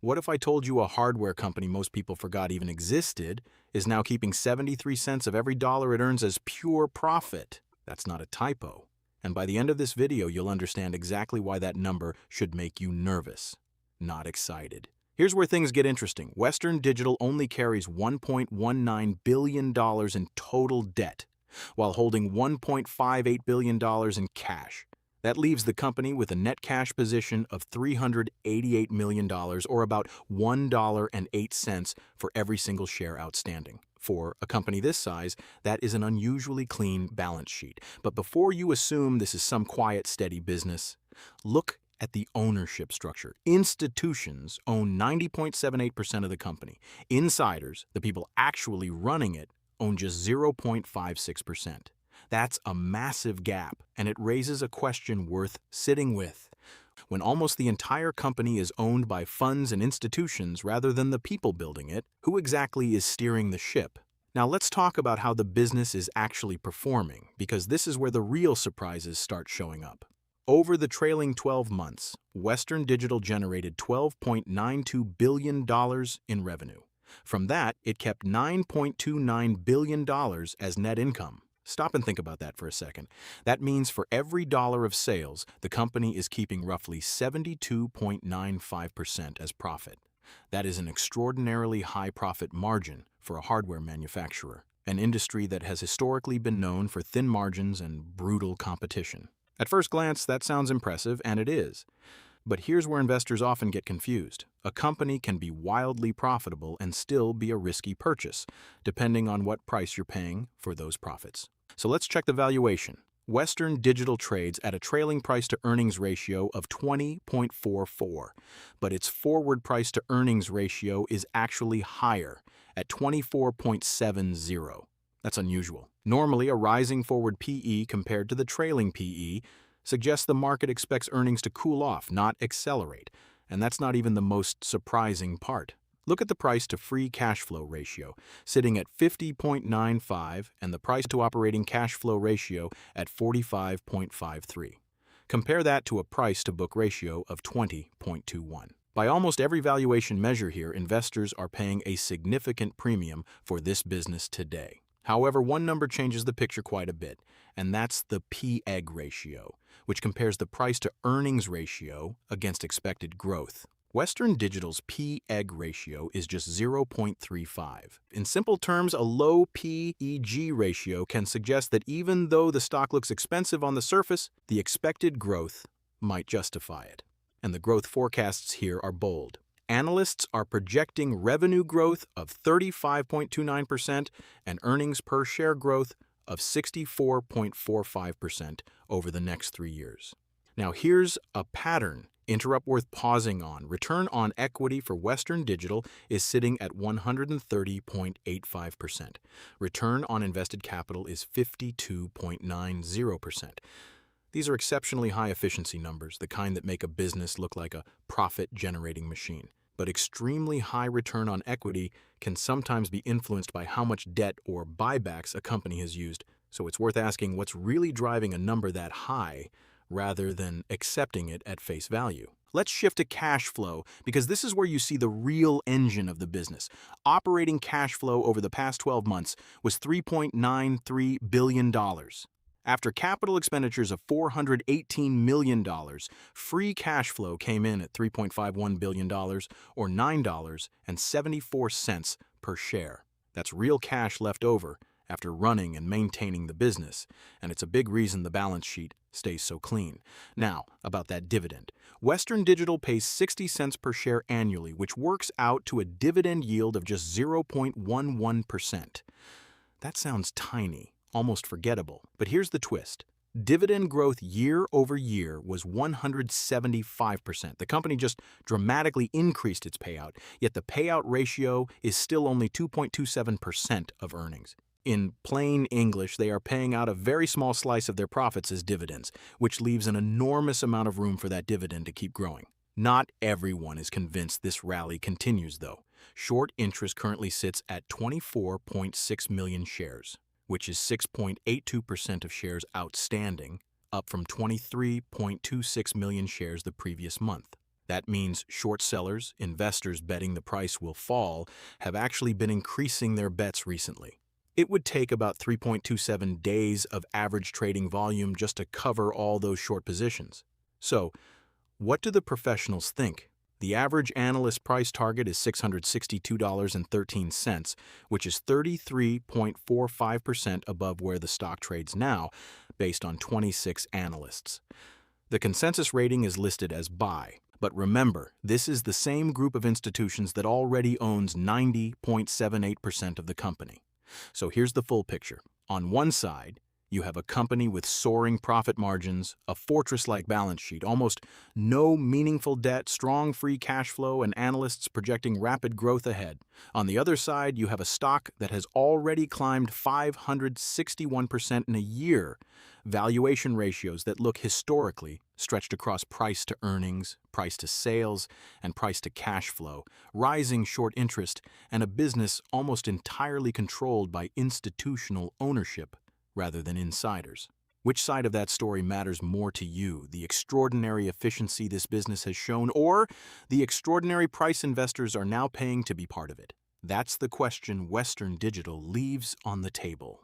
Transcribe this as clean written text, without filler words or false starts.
What if I told you a hardware company most people forgot even existed is now keeping 73 cents of every dollar it earns as pure profit? That's not a typo. And by the end of this video, you'll understand exactly why that number should make you nervous, not excited. Here's where things get interesting. Western Digital only carries $1.19 billion in total debt, while holding $1.58 billion in cash. That leaves the company with a net cash position of $388 million, or about $1.08 for every single share outstanding. For a company this size, that is an unusually clean balance sheet. But before you assume this is some quiet, steady business, look at the ownership structure. Institutions own 90.78% of the company. Insiders, the people actually running it, own just 0.56%. That's a massive gap, and it raises a question worth sitting with. When almost the entire company is owned by funds and institutions rather than the people building it, who exactly is steering the ship? Now let's talk about how the business is actually performing, because this is where the real surprises start showing up. Over the trailing 12 months, Western Digital generated $12.92 billion in revenue. From that, it kept $9.29 billion as net income. Stop and think about that for a second. That means for every dollar of sales, the company is keeping roughly 72.95% as profit. That is an extraordinarily high profit margin for a hardware manufacturer, an industry that has historically been known for thin margins and brutal competition. At first glance, that sounds impressive, and it is. But here's where investors often get confused. A company can be wildly profitable and still be a risky purchase, depending on what price you're paying for those profits. So let's check the valuation. Western Digital trades at a trailing price-to-earnings ratio of 20.44, but its forward price-to-earnings ratio is actually higher, at 24.70. That's unusual. Normally, a rising forward PE compared to the trailing PE suggests the market expects earnings to cool off, not accelerate. And that's not even the most surprising part. Look at the price-to-free cash flow ratio, sitting at 50.95, and the price-to-operating cash flow ratio at 45.53. Compare that to a price-to-book ratio of 20.21. By almost every valuation measure here, investors are paying a significant premium for this business today. However, one number changes the picture quite a bit, and that's the P/E ratio, which compares the price-to-earnings ratio against expected growth. Western Digital's P/E ratio is just 0.35. In simple terms, a low P/E ratio can suggest that even though the stock looks expensive on the surface, the expected growth might justify it. And the growth forecasts here are bold. Analysts are projecting revenue growth of 35.29% and earnings per share growth of 64.45% over the next 3 years. Now here's a pattern interrupt worth pausing on. Return on equity for Western Digital is sitting at 130.85%. Return on invested capital is 52.90%. These are exceptionally high efficiency numbers, the kind that make a business look like a profit-generating machine. But extremely high return on equity can sometimes be influenced by how much debt or buybacks a company has used. So it's worth asking what's really driving a number that high rather than accepting it at face value. Let's shift to cash flow, because this is where you see the real engine of the business. Operating cash flow over the past 12 months was $3.93 billion. After capital expenditures of $418 million, free cash flow came in at $3.51 billion, or $9.74 per share. That's real cash left over after running and maintaining the business, and it's a big reason the balance sheet stays so clean. Now, about that dividend. Western Digital pays 60 cents per share annually, which works out to a dividend yield of just 0.11%. That sounds tiny, almost forgettable. But here's the twist. Dividend growth year over year was 175%. The company just dramatically increased its payout, yet the payout ratio is still only 2.27% of earnings. In plain English, they are paying out a very small slice of their profits as dividends, which leaves an enormous amount of room for that dividend to keep growing. Not everyone is convinced this rally continues, though. Short interest currently sits at 24.6 million shares, which is 6.82% of shares outstanding, up from 23.26 million shares the previous month. That means short sellers, investors betting the price will fall, have actually been increasing their bets recently. It would take about 3.27 days of average trading volume just to cover all those short positions. So, what do the professionals think? The average analyst price target is $662.13, which is 33.45% above where the stock trades now, based on 26 analysts. The consensus rating is listed as buy, but remember, this is the same group of institutions that already owns 90.78% of the company. So here's the full picture. On one side, you have a company with soaring profit margins, a fortress-like balance sheet, almost no meaningful debt, strong free cash flow, and analysts projecting rapid growth ahead. On the other side, you have a stock that has already climbed 561% in a year, valuation ratios that look historically stretched across price to earnings, price to sales, and price to cash flow, rising short interest, and a business almost entirely controlled by institutional ownership rather than insiders. Which side of that story matters more to you, the extraordinary efficiency this business has shown, or the extraordinary price investors are now paying to be part of it? That's the question Western Digital leaves on the table.